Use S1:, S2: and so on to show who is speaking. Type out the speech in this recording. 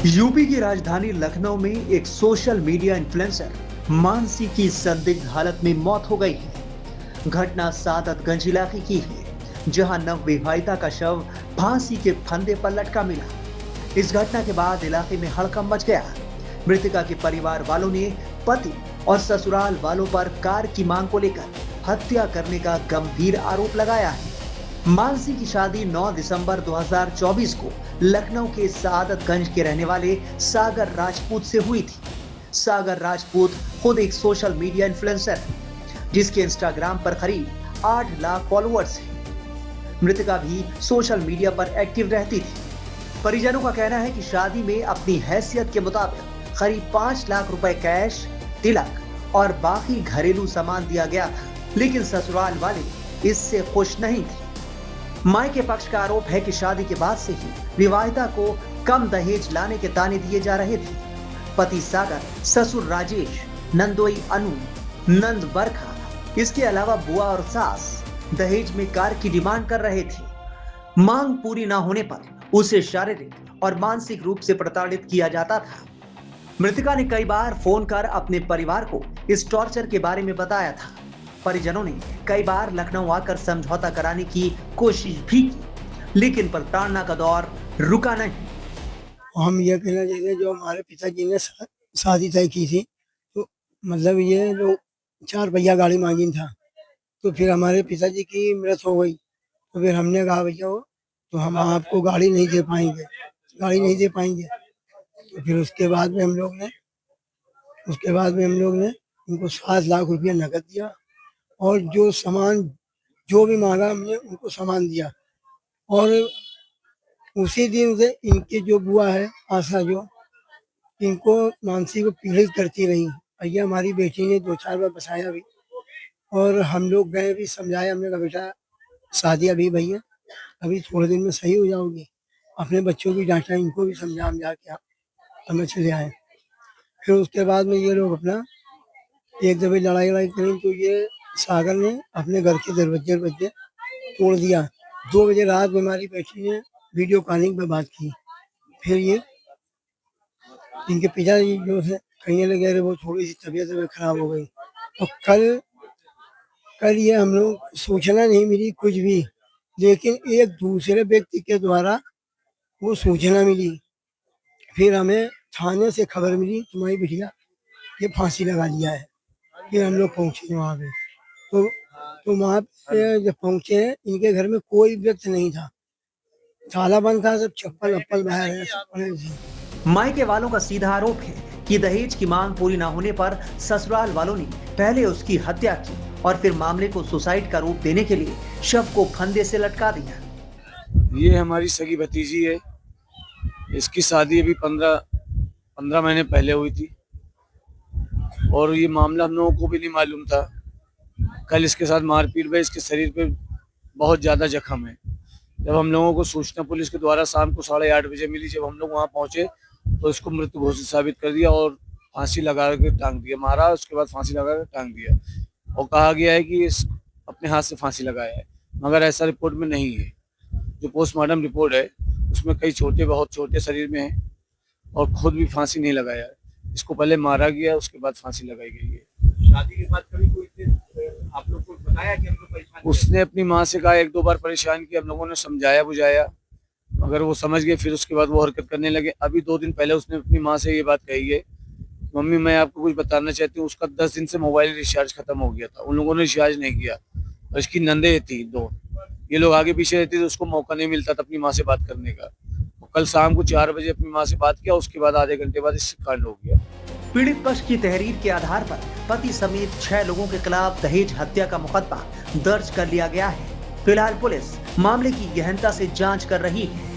S1: UP की राजधानी लखनऊ में एक सोशल मीडिया इन्फ्लुएंसर मानसी की संदिग्ध हालत में मौत हो गई है। घटना सादतगंज इलाके की है, जहां नवविवाहिता का शव फांसी के फंदे पर लटका मिला। इस घटना के बाद इलाके में हड़कंप मच गया। मृतका के परिवार वालों ने पति और ससुराल वालों पर कार की मांग को लेकर हत्या करने का गंभीर आरोप लगाया है। मानसी की शादी 9 दिसंबर 2024 को लखनऊ के सादतगंज के रहने वाले सागर राजपूत से हुई थी। सागर राजपूत खुद एक सोशल मीडिया इन्फ्लुएंसर है, जिसके इंस्टाग्राम पर करीब 8 लाख फॉलोअर्स हैं। मृतका भी सोशल मीडिया पर एक्टिव रहती थी। परिजनों का कहना है कि शादी में अपनी हैसियत के मुताबिक करीब 5 लाख रुपए कैश, तिलक और बाकी घरेलू सामान दिया गया था, लेकिन ससुराल वाले इससे खुश नहीं थे। मायके पक्ष का आरोप है कि शादी के बाद से ही विवाहिता को कम दहेज लाने के ताने दिए जा रहे थे। पति सागर, ससुर राजेश, नंदोई अनु, नंद बरखा, इसके अलावा बुआ और सास दहेज में कार की डिमांड कर रहे थे। मांग पूरी ना होने पर उसे शारीरिक और मानसिक रूप से प्रताड़ित किया जाता था। मृतका ने कई बार फोन कर अपने परिवार को इस टॉर्चर के बारे में बताया था। परिजनों ने कई बार लखनऊ आकर समझौता कराने की कोशिश भी की, लेकिन प्रताड़ना का दौर रुका नहीं।
S2: हम ये कहना चाहते हैं, जो हमारे पिताजी ने शादी तय की थी, तो मतलब ये लोग 4 पहिया गाड़ी मांगी था। तो फिर हमारे पिताजी की मृत्यु हो गई, तो फिर हमने कहा भैया तो हम आपको गाड़ी नहीं दे पाएंगे। तो फिर उसके बाद में हम लोग ने उनको 7 लाख रुपया नकद दिया, और जो भी मांगा हमने उनको सामान दिया। और उसी दिन से इनकी जो बुआ है आशा, जो इनको मानसी को पीड़ित करती रही। भैया हमारी बेटी ने 2-4 बार बताया भी, और हम लोग गए भी, समझाया। हमने कहा बेटा शादी अभी भैया अभी थोड़े दिन में सही हो जाओगी। अपने बच्चों की डांटा, इनको भी समझा के अब मैं चले आए। फिर उसके बाद में ये लोग अपना एक दफे लड़ाई करी, तो ये सागर ने अपने घर के दरवाजे तोड़ दिया। 2 बजे रात में हमारी बेटी ने वीडियो कॉलिंग पे बात की। फिर ये इनके पिताजी जो है कहने लगे, अरे वो थोड़ी सी तबीयत खराब हो गई। तो कल ये हम लोग सूचना नहीं मिली कुछ भी, लेकिन एक दूसरे व्यक्ति के द्वारा वो सूचना मिली। फिर हमें थाने से खबर मिली, तुम्हारी बिटिया ये फांसी लगा लिया है। फिर हम लोग पहुंचे वहाँ पे, तो वहाँ पे जब पहुंचे, इनके घर में कोई व्यक्ति नहीं था, ताला बंद था, सब चप्पल अप्पल बाहर है, सब पड़े थे।
S1: मायके वालों का सीधा आरोप है कि दहेज की मांग पूरी ना होने पर ससुराल वालों ने पहले उसकी हत्या की और फिर मामले को सुसाइड का रूप देने के लिए शव को फंदे से लटका दिया।
S3: ये हमारी सगी भतीजी है। इसकी शादी अभी 15 महीने पहले हुई थी, और ये मामला हम लोगों को भी नहीं मालूम था। कल इसके साथ मारपीट में इसके शरीर पे बहुत ज़्यादा जख्म है। जब हम लोगों को सूचना पुलिस के द्वारा शाम को 8:30 बजे मिली, जब हम लोग वहाँ पहुँचे तो इसको मृत घोषित साबित कर दिया और फांसी लगा के टांग दिया। मारा, उसके बाद फांसी लगा के टांग दिया, और कहा गया है कि इस अपने हाथ से फांसी लगाया है, मगर ऐसा रिपोर्ट में नहीं है। जो पोस्टमार्टम रिपोर्ट है उसमें कई बहुत छोटे शरीर में है, और खुद भी फांसी नहीं लगाया है। इसको पहले मारा गया, उसके बाद फांसी लगाई गई है।
S4: शादी के बाद कभी कोई आप लोग को बताया कि हमको परेशान?
S3: उसने अपनी माँ से कहा 1-2 बार परेशान किया, हम लोगों ने समझाया बुझाया, मगर वो समझ गए। फिर उसके बाद वो हरकत करने लगे। अभी 2 दिन पहले उसने अपनी माँ से ये बात कही है, मम्मी मैं आपको कुछ बताना चाहती हूँ। उसका 10 दिन से मोबाइल रिचार्ज खत्म हो गया था, उन लोगों ने रिचार्ज नहीं किया, और इसकी नंदे थी 2, ये लोग आगे पीछे रहते थे, उसको मौका नहीं मिलता था अपनी माँ से बात करने का। कल शाम को 4 बजे अपनी माँ से बात किया, उसके बाद आधे घंटे बाद इससे कांड हो गया।
S1: पीड़ित पक्ष की तहरीर के आधार पर पति समेत 6 लोगों के खिलाफ दहेज हत्या का मुकदमा दर्ज कर लिया गया है। फिलहाल पुलिस मामले की गहनता से जांच कर रही है।